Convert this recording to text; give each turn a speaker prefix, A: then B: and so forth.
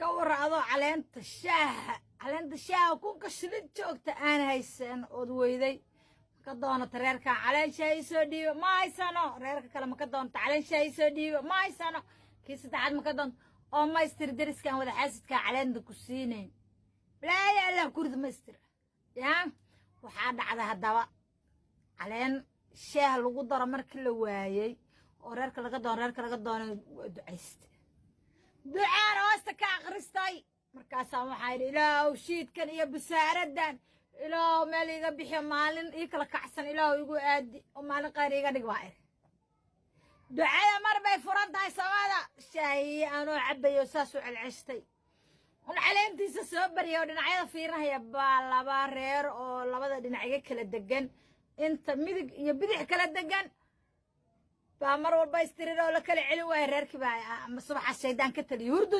A: كور أضو علانت الشاه كون كشلت جوجت أنا هيسن أدويدي كدونا تريرك علان شاي سودي ما يسانو ريرك كلام كدون تعلان شاي سودي ما يسانو كيس تعاد مكدون أو ما يستر درس كان ولا حاسد كعلان دكوسينين لا لا كرد مستر يا وحاد على هالدواء علان شاه لو دار مرك لوايي وريرك laga doono duceyst ducaan hoosta ka aqristay markaas waxaa yiri ilaahu shiidkan iyo bisaaradan ilaahu meel iga bixiyo maalin ii kala kacsan ilaahu igu aadi oo maalin qaar iga dhig waa ducada mar bay furan tahay samada shay aanu cabayo saas u celcestay un caleentiisa soo bariyo dhinacyada fiirnahaya baa laba reer oo labada dhinaciga kala degan inta midig iyo bidix kala degan بامر والبايستري لو لكل علوة ريركي بقى مصباح الشيطان كتل يهرد